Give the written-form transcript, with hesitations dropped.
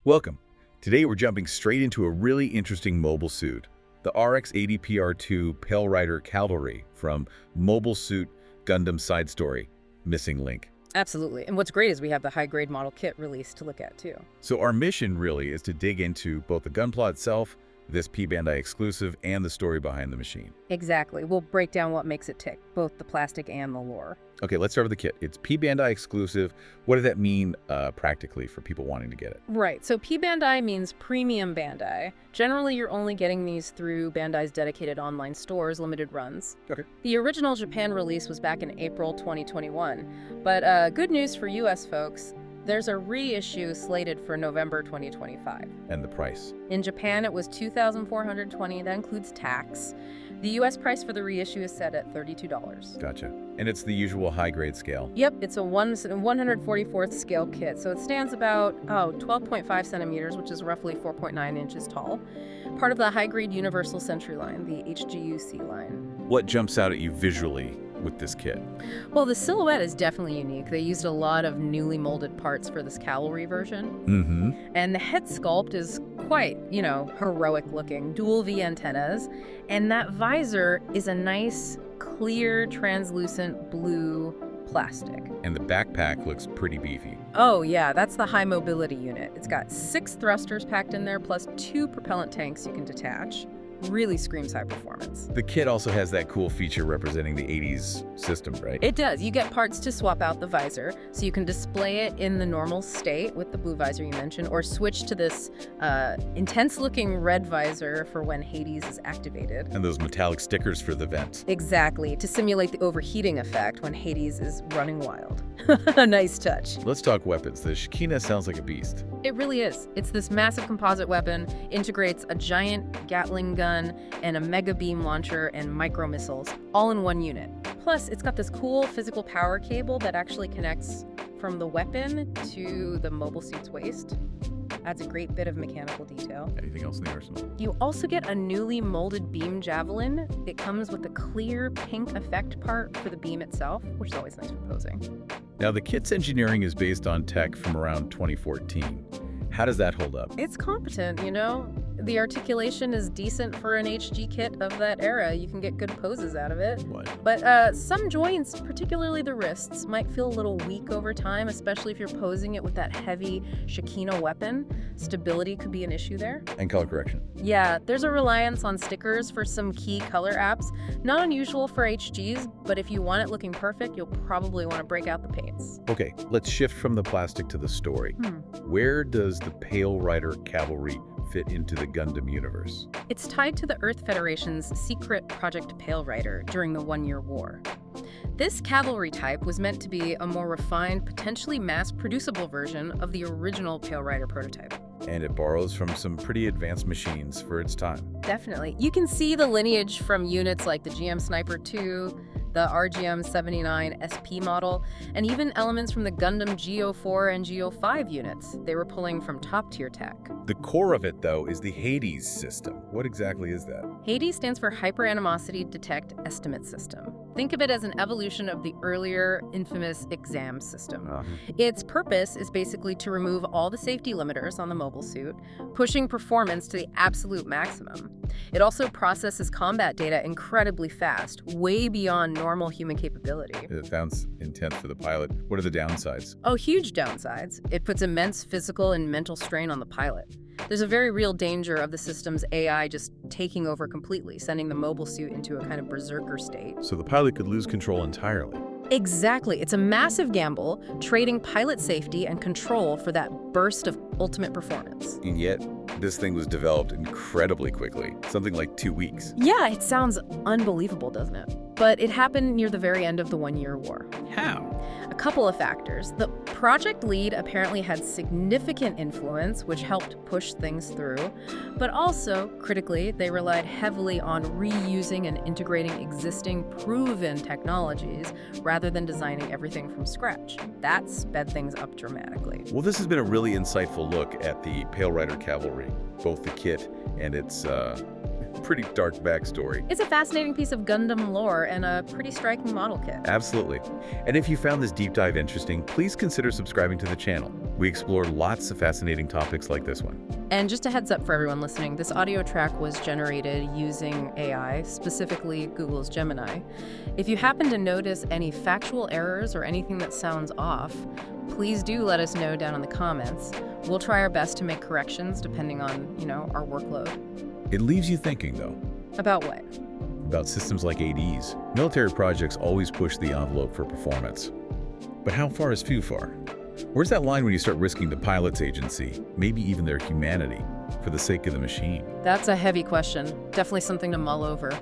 Welcome. Today we're jumping straight into a really interesting mobile suit, the RX-80PR-2 Pale Rider Cavalry from Mobile Suit Gundam Side Story, Missing Link. Absolutely. And what's great is we have the high-grade model kit released to look at, too. So our mission really is to dig into both the gunpla itself, this P-Bandai exclusive, and the story behind the machine. Exactly. We'll break down what makes it tick, both the plastic and the lore. Okay, let's start with the kit. It's P-Bandai exclusive. What does that mean practically for people wanting to get it? Right. So P-Bandai means premium Bandai. Generally, you're only getting these through Bandai's dedicated online stores, limited runs. Okay. The original Japan release was back in April 2021. But good news for US folks, there's a reissue slated for November 2025. And the price? In Japan, it was $2,420. That includes tax. The U.S. price for the reissue is set at $32. Gotcha. And it's the usual high-grade scale? Yep, it's a 144th scale kit, so it stands about 12.5 centimeters, which is roughly 4.9 inches tall. Part of the high-grade Universal Century line, the HGUC line. What jumps out at you visually with this kit? Well, the silhouette is definitely unique. They used a lot of newly molded parts for this cavalry version. Mm-hmm. And the head sculpt is quite, heroic looking. Dual V antennas. And that visor is a nice, clear, translucent blue plastic. And the backpack looks pretty beefy. Oh yeah, that's the high mobility unit. It's got 6 thrusters packed in there, plus 2 propellant tanks you can detach. Really screams high performance. The kit also has that cool feature representing the 80s system, right? It does. You get parts to swap out the visor, so you can display it in the normal state with the blue visor you mentioned, or switch to this intense-looking red visor for when Hades is activated. And those metallic stickers for the vents. Exactly, to simulate the overheating effect when Hades is running wild. A nice touch. Let's talk weapons. The Shekinah sounds like a beast. It really is. It's this massive composite weapon, integrates a giant Gatling gun and a mega beam launcher and micro missiles, all in one unit. Plus, it's got this cool physical power cable that actually connects from the weapon to the mobile suit's waist. Adds a great bit of mechanical detail. Anything else in the arsenal? You also get a newly molded Beam Javelin. It comes with a clear pink effect part for the beam itself, which is always nice for posing. Now, the kit's engineering is based on tech from around 2014. How does that hold up? It's competent, The articulation is decent for an HG kit of that era. You can get good poses out of it. What? But some joints, particularly the wrists, might feel a little weak over time, especially if you're posing it with that heavy Shekinah weapon. Stability could be an issue there. And color correction. Yeah, there's a reliance on stickers for some key color apps. Not unusual for HGs, but if you want it looking perfect, you'll probably want to break out the paints. Okay, let's shift from the plastic to the story. Where does the Pale Rider Cavalry fit into the Gundam universe? It's tied to the Earth Federation's secret Project Pale Rider during the One-Year War. This cavalry type was meant to be a more refined, potentially mass-producible version of the original Pale Rider prototype. And it borrows from some pretty advanced machines for its time. Definitely. You can see the lineage from units like the GM Sniper 2, the RGM-79 SP model, and even elements from the Gundam Go4 and Go5 units. They were pulling from top-tier tech. The core of it, though, is the Hades system. What exactly is that? Hades stands for Hyperanimosity Detect Estimate System. Think of it as an evolution of the earlier infamous exam system. Its purpose is basically to remove all the safety limiters on the mobile suit, pushing performance to the absolute maximum. It also processes combat data incredibly fast, way beyond normal human capability. It sounds intense for the pilot. What are the downsides? Oh, huge downsides. It puts immense physical and mental strain on the pilot. There's a very real danger of the system's AI just taking over completely, sending the mobile suit into a kind of berserker state. So the pilot could lose control entirely. Exactly. It's a massive gamble, trading pilot safety and control for that burst of ultimate performance. And yet, this thing was developed incredibly quickly, something like 2 weeks. Yeah, it sounds unbelievable, doesn't it? But it happened near the very end of the One-Year War. How? A couple of factors. The project lead apparently had significant influence, which helped push things through. But also, critically, they relied heavily on reusing and integrating existing proven technologies rather than designing everything from scratch. That sped things up dramatically. Well, this has been a really insightful look at the Pale Rider Cavalry, both the kit and its pretty dark backstory. It's a fascinating piece of Gundam lore and a pretty striking model kit. Absolutely. And if you found this deep dive interesting, please consider subscribing to the channel. We explore lots of fascinating topics like this one. And just a heads up for everyone listening, this audio track was generated using AI, specifically Google's Gemini. If you happen to notice any factual errors or anything that sounds off, please do let us know down in the comments. We'll try our best to make corrections depending on, our workload. It leaves you thinking, though. About what? About systems like ADs. Military projects always push the envelope for performance. But how far is too far? Where's that line when you start risking the pilot's agency, maybe even their humanity, for the sake of the machine? That's a heavy question. Definitely something to mull over.